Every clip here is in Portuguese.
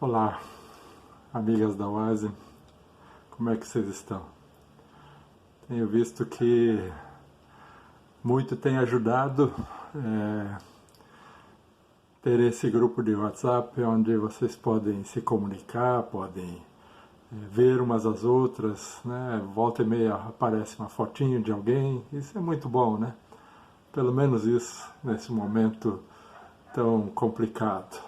Olá, amigas da Oase, como é que vocês estão? Tenho visto que muito tem ajudado ter esse grupo de WhatsApp onde vocês podem se comunicar, podem ver umas às outras, né? Volta e meia aparece uma fotinho de alguém, isso é muito bom, né? Pelo menos isso nesse momento tão complicado.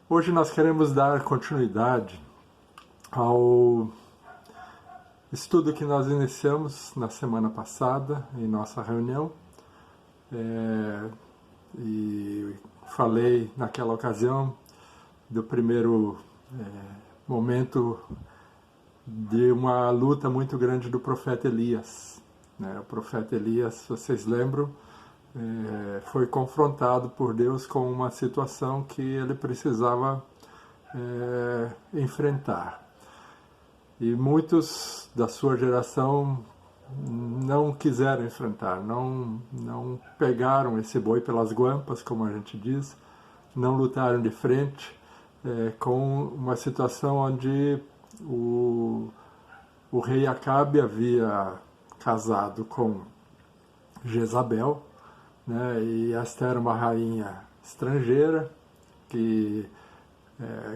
Hoje nós queremos dar continuidade ao estudo que nós iniciamos na semana passada em nossa reunião, e falei naquela ocasião do primeiro momento de uma luta muito grande do profeta Elias. O profeta Elias, se vocês lembram, foi confrontado por Deus com uma situação que ele precisava enfrentar. E muitos da sua geração não quiseram enfrentar, não pegaram esse boi pelas guampas, como a gente diz, não lutaram de frente com uma situação onde o rei Acabe havia casado com Jezabel, né, e esta era uma rainha estrangeira que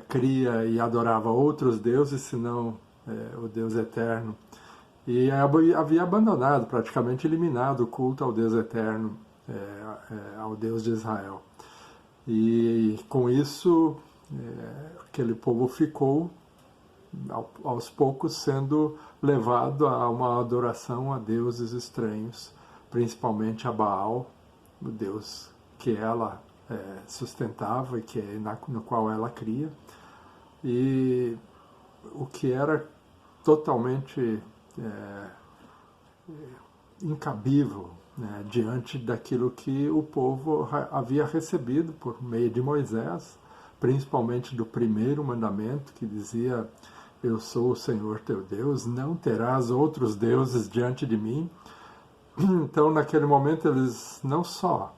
cria e adorava outros deuses, senão o Deus eterno, e havia abandonado, praticamente eliminado o culto ao Deus eterno, ao Deus de Israel. E com isso, aquele povo ficou, aos poucos, sendo levado a uma adoração a deuses estranhos, principalmente a Baal, o Deus que ela sustentava e no qual ela cria, e o que era totalmente incabível, né, diante daquilo que o povo havia recebido por meio de Moisés, principalmente do primeiro mandamento, que dizia: eu sou o Senhor teu Deus, não terás outros deuses diante de mim. Então, naquele momento, eles não só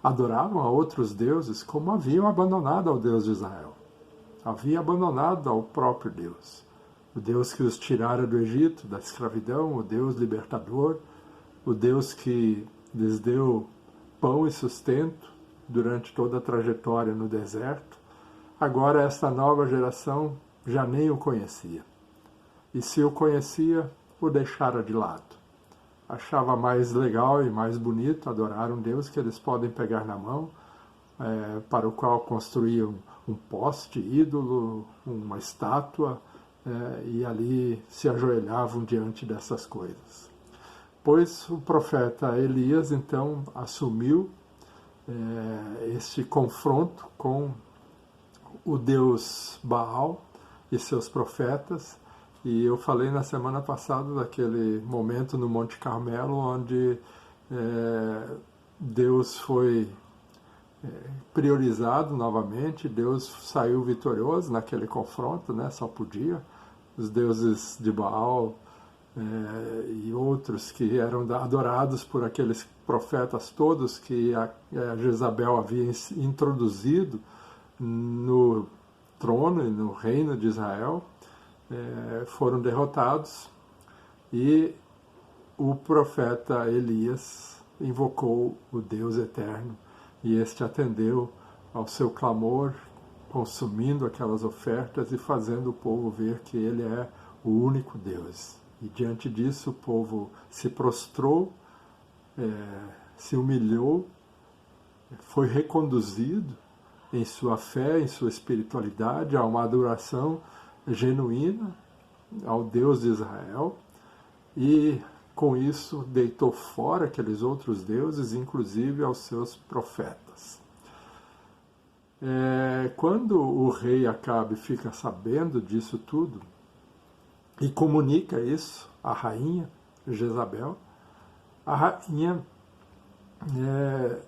adoravam a outros deuses, como haviam abandonado ao Deus de Israel. Havia abandonado ao próprio Deus. O Deus que os tirara do Egito, da escravidão, o Deus libertador, o Deus que lhes deu pão e sustento durante toda a trajetória no deserto. Agora esta nova geração já nem o conhecia. E se o conhecia, o deixara de lado. Achava mais legal e mais bonito adorar um Deus que eles podem pegar na mão, para o qual construíam um poste, ídolo, uma estátua, e ali se ajoelhavam diante dessas coisas. Pois o profeta Elias, então, assumiu este confronto com o Deus Baal e seus profetas, e eu falei na semana passada daquele momento no Monte Carmelo, onde Deus foi priorizado novamente, Deus saiu vitorioso naquele confronto, né? Só podia. Os deuses de Baal e outros que eram adorados por aqueles profetas todos que a Jezabel havia introduzido no trono e no reino de Israel, foram derrotados, e o profeta Elias invocou o Deus eterno, e este atendeu ao seu clamor, consumindo aquelas ofertas e fazendo o povo ver que ele é o único Deus. E diante disso o povo se prostrou, se humilhou, foi reconduzido em sua fé, em sua espiritualidade, a uma adoração genuína ao Deus de Israel, e com isso deitou fora aqueles outros deuses, inclusive aos seus profetas. Quando o rei Acabe fica sabendo disso tudo e comunica isso à rainha Jezabel, a rainha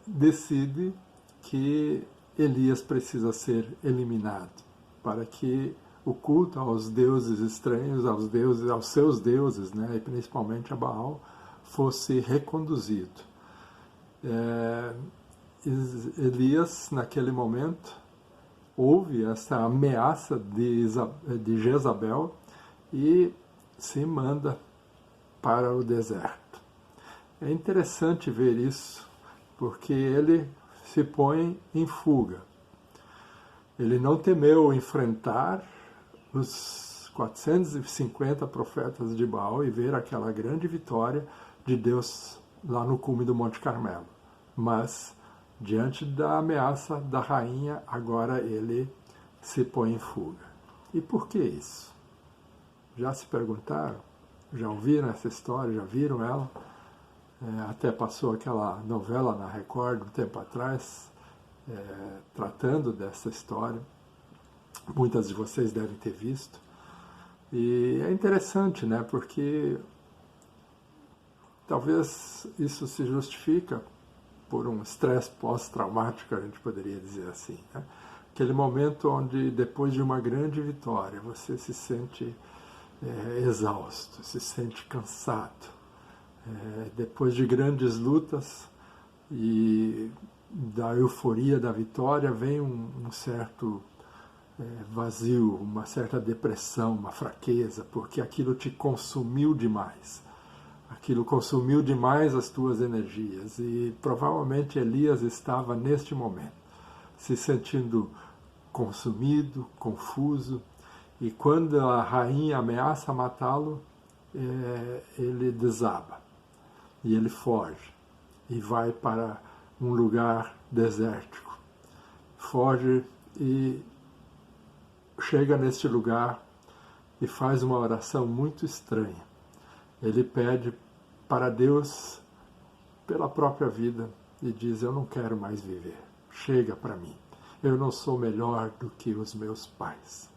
decide que Elias precisa ser eliminado, para que o culto aos deuses estranhos, aos seus deuses, né, e principalmente a Baal, fosse reconduzido. Elias, naquele momento, ouve essa ameaça de Jezabel e se manda para o deserto. É interessante ver isso, porque ele se põe em fuga. Ele não temeu enfrentar os 450 profetas de Baal e ver aquela grande vitória de Deus lá no cume do Monte Carmelo. Mas, diante da ameaça da rainha, agora ele se põe em fuga. E por que isso? Já se perguntaram? Já ouviram essa história? Já viram ela? Até passou aquela novela na Record um tempo atrás, tratando dessa história. Muitas de vocês devem ter visto. E é interessante, né? Porque talvez isso se justifica por um estresse pós-traumático, a gente poderia dizer assim, né? Aquele momento onde, depois de uma grande vitória, você se sente exausto, se sente cansado. Depois de grandes lutas e da euforia da vitória, vem um certo vazio, uma certa depressão, uma fraqueza, porque aquilo te consumiu demais. Aquilo consumiu demais as tuas energias. E provavelmente Elias estava neste momento, se sentindo consumido, confuso. E quando a rainha ameaça matá-lo, ele desaba. E ele foge. E vai para um lugar desértico. Foge e chega neste lugar e faz uma oração muito estranha. Ele pede para Deus pela própria vida e diz: eu não quero mais viver, chega para mim, eu não sou melhor do que os meus pais.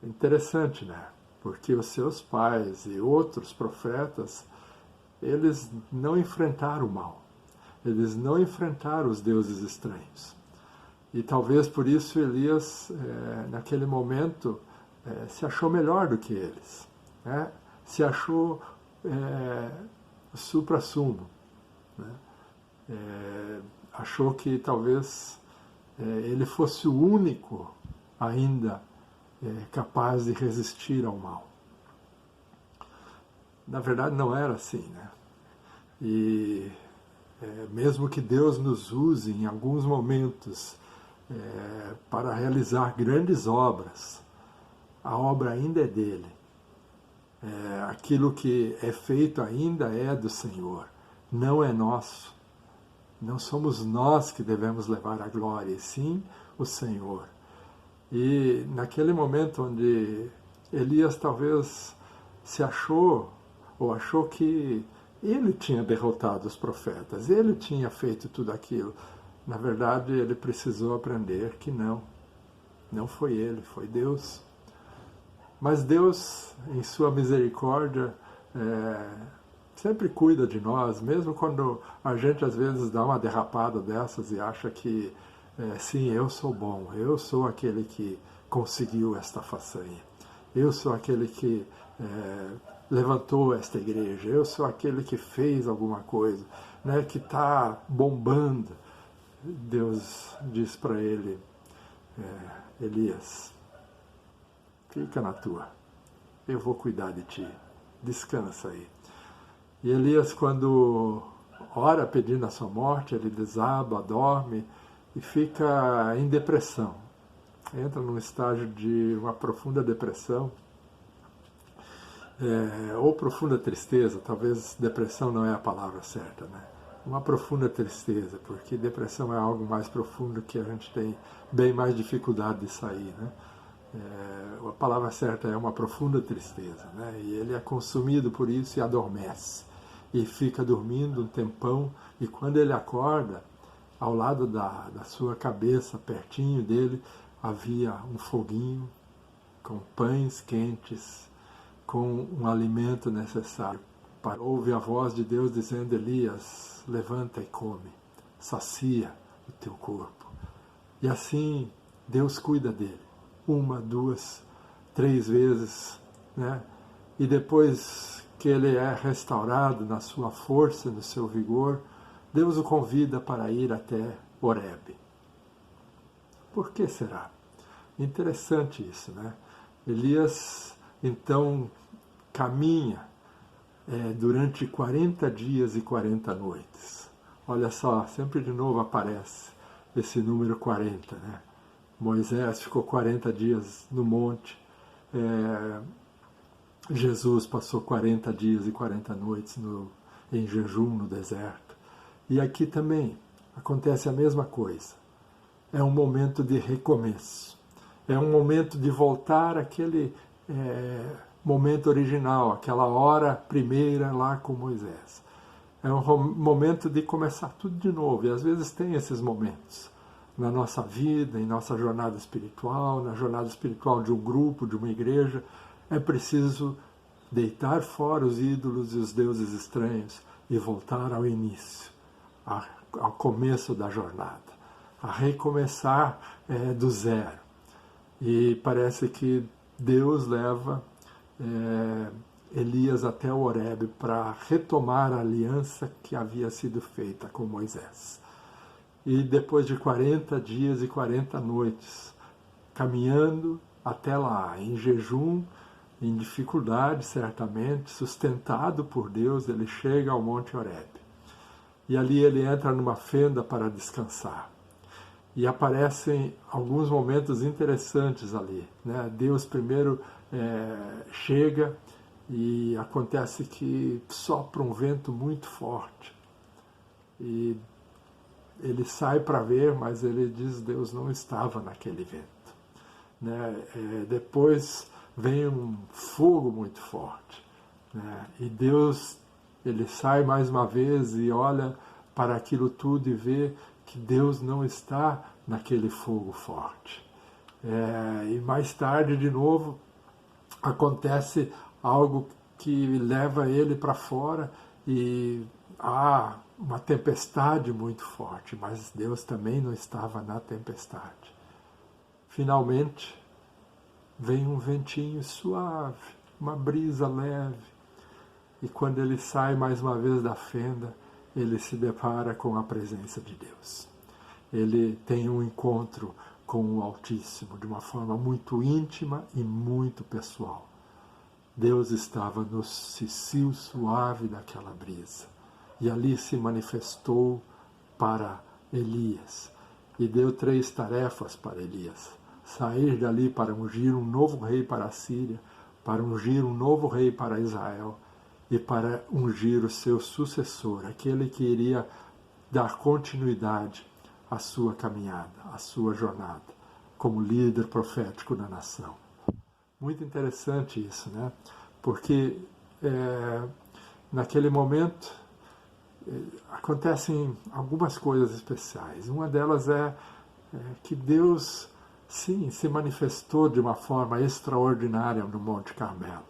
Interessante, né? Porque os seus pais e outros profetas, eles não enfrentaram o mal, eles não enfrentaram os deuses estranhos. E talvez por isso Elias, naquele momento, se achou melhor do que eles, né? Se achou supra-sumo, né? Achou que talvez ele fosse o único ainda capaz de resistir ao mal. Na verdade não era assim, né? E mesmo que Deus nos use em alguns momentos para realizar grandes obras, a obra ainda é dele. Aquilo que é feito ainda é do Senhor, não é nosso. Não somos nós que devemos levar a glória, e sim o Senhor. E naquele momento onde Elias talvez se achou, ou achou que ele tinha derrotado os profetas, ele tinha feito tudo aquilo, na verdade ele precisou aprender que não foi ele, foi Deus. Mas Deus, em sua misericórdia, sempre cuida de nós, mesmo quando a gente às vezes dá uma derrapada dessas e acha que, sim, eu sou bom, eu sou aquele que conseguiu esta façanha, eu sou aquele que levantou esta igreja, eu sou aquele que fez alguma coisa, né, que está bombando. Deus diz para ele: Elias, fica na tua, eu vou cuidar de ti, descansa aí. E Elias, quando ora pedindo a sua morte, ele desaba, dorme e fica em depressão. Entra num estágio de uma profunda depressão, ou profunda tristeza, talvez depressão não é a palavra certa, né? Uma profunda tristeza, porque depressão é algo mais profundo que a gente tem bem mais dificuldade de sair, né? A palavra certa é uma profunda tristeza, né? E ele é consumido por isso e adormece, e fica dormindo um tempão, e quando ele acorda, ao lado da sua cabeça, pertinho dele, havia um foguinho com pães quentes, com um alimento necessário. Ouve a voz de Deus dizendo: Elias, levanta e come, sacia o teu corpo. E assim Deus cuida dele, 1, 2, 3 vezes, né? E depois que ele é restaurado na sua força, no seu vigor, Deus o convida para ir até Horebe. Por que será? Interessante isso, né? Elias, então, caminha durante 40 dias e 40 noites. Olha só, sempre de novo aparece esse número 40, né? Moisés ficou 40 dias no monte, Jesus passou 40 dias e 40 noites em jejum no deserto. E aqui também acontece a mesma coisa. É um momento de recomeço. É um momento de voltar àquele momento original, aquela hora primeira lá com Moisés. É um momento de começar tudo de novo. E às vezes tem esses momentos na nossa vida, em nossa jornada espiritual, na jornada espiritual de um grupo, de uma igreja. É preciso deitar fora os ídolos e os deuses estranhos e voltar ao início, ao começo da jornada, a recomeçar do zero. E parece que Deus leva Elias até o Horebe para retomar a aliança que havia sido feita com Moisés. E depois de 40 dias e 40 noites, caminhando até lá, em jejum, em dificuldade certamente, sustentado por Deus, ele chega ao Monte Horebe. E ali ele entra numa fenda para descansar. E aparecem alguns momentos interessantes ali, né? Deus primeiro chega e acontece que sopra um vento muito forte. E ele sai para ver, mas ele diz que Deus não estava naquele vento, né? Depois vem um fogo muito forte, né? E Deus, ele sai mais uma vez e olha para aquilo tudo e vê que Deus não está naquele fogo forte. E mais tarde, de novo, acontece algo que leva ele para fora e há uma tempestade muito forte, mas Deus também não estava na tempestade. Finalmente, vem um ventinho suave, uma brisa leve, e quando ele sai mais uma vez da fenda, ele se depara com a presença de Deus. Ele tem um encontro com o Altíssimo de uma forma muito íntima e muito pessoal. Deus estava no cicio suave daquela brisa, e ali se manifestou para Elias, e deu 3 tarefas para Elias: sair dali para ungir um novo rei para a Síria, para ungir um novo rei para Israel, e para ungir o seu sucessor, aquele que iria dar continuidade à sua caminhada, à sua jornada, como líder profético da nação. Muito interessante isso, né? Porque naquele momento acontecem algumas coisas especiais. Uma delas é que Deus, sim, se manifestou de uma forma extraordinária no Monte Carmelo.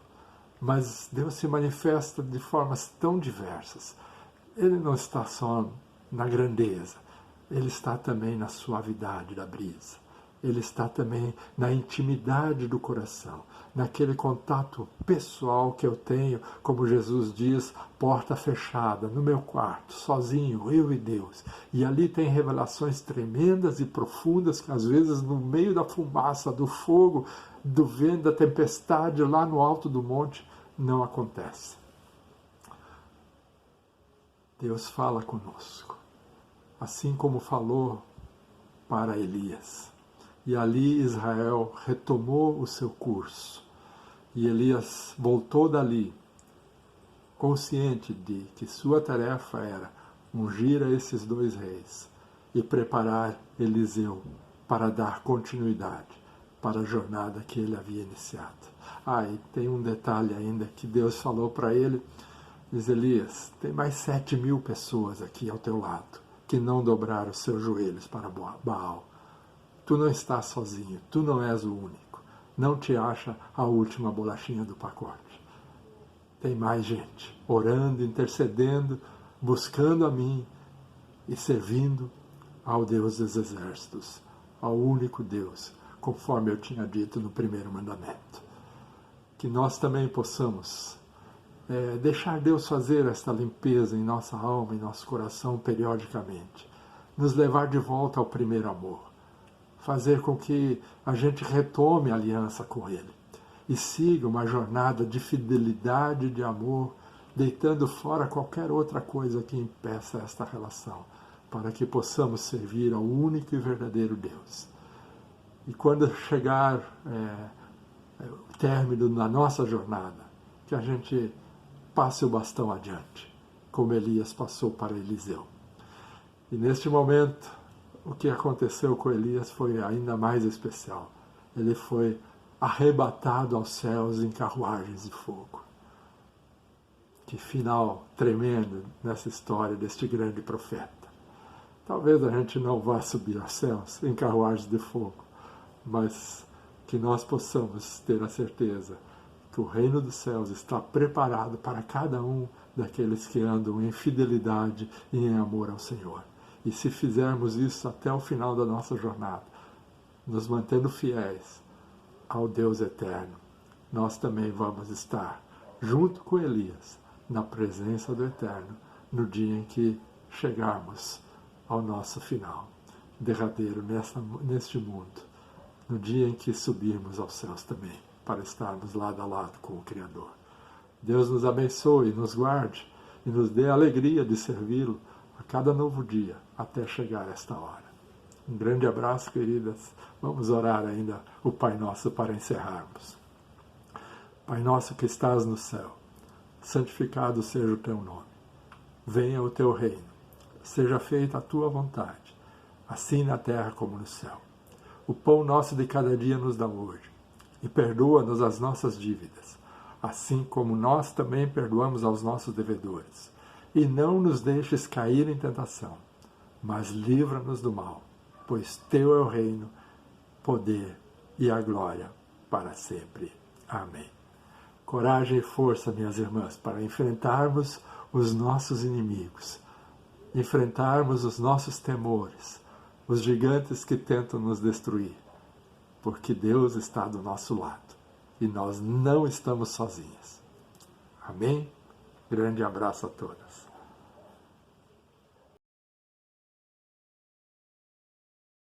Mas Deus se manifesta de formas tão diversas. Ele não está só na grandeza, ele está também na suavidade da brisa. Ele está também na intimidade do coração, naquele contato pessoal que eu tenho, como Jesus diz, porta fechada, no meu quarto, sozinho, eu e Deus. E ali tem revelações tremendas e profundas que às vezes no meio da fumaça, do fogo, do vento, da tempestade, lá no alto do monte, não acontece. Deus fala conosco, assim como falou para Elias. E ali Israel retomou o seu curso. E Elias voltou dali, consciente de que sua tarefa era ungir a esses 2 reis e preparar Eliseu para dar continuidade para a jornada que ele havia iniciado. E tem um detalhe ainda que Deus falou para ele, diz: Elias, tem mais 7.000 pessoas aqui ao teu lado que não dobraram os seus joelhos para Baal. Tu não estás sozinho, tu não és o único. Não te acha a última bolachinha do pacote. Tem mais gente orando, intercedendo, buscando a mim e servindo ao Deus dos exércitos, ao único Deus, conforme eu tinha dito no primeiro mandamento. Que nós também possamos deixar Deus fazer esta limpeza em nossa alma, em nosso coração periodicamente, nos levar de volta ao primeiro amor. fazer com que a gente retome a aliança com Ele e siga uma jornada de fidelidade e de amor, deitando fora qualquer outra coisa que impeça esta relação, para que possamos servir ao único e verdadeiro Deus. E quando chegar o término da nossa jornada, que a gente passe o bastão adiante, como Elias passou para Eliseu. E neste momento, o que aconteceu com Elias foi ainda mais especial. Ele foi arrebatado aos céus em carruagens de fogo. Que final tremendo nessa história deste grande profeta. Talvez a gente não vá subir aos céus em carruagens de fogo, mas que nós possamos ter a certeza que o reino dos céus está preparado para cada um daqueles que andam em fidelidade e em amor ao Senhor. E se fizermos isso até o final da nossa jornada, nos mantendo fiéis ao Deus eterno, nós também vamos estar, junto com Elias, na presença do Eterno, no dia em que chegarmos ao nosso final derradeiro neste mundo, no dia em que subirmos aos céus também, para estarmos lado a lado com o Criador. Deus nos abençoe, nos guarde e nos dê a alegria de servi-lo a cada novo dia, até chegar esta hora. Um grande abraço, queridas. Vamos orar ainda o Pai Nosso para encerrarmos. Pai nosso que estás no céu, santificado seja o teu nome. Venha o teu reino. Seja feita a tua vontade, assim na terra como no céu. O pão nosso de cada dia nos dá hoje. E perdoa-nos as nossas dívidas, assim como nós também perdoamos aos nossos devedores. E não nos deixes cair em tentação, mas livra-nos do mal, pois teu é o reino, poder e a glória para sempre. Amém. Coragem e força, minhas irmãs, para enfrentarmos os nossos inimigos, enfrentarmos os nossos temores, os gigantes que tentam nos destruir, porque Deus está do nosso lado e nós não estamos sozinhos. Amém? Grande abraço a todas.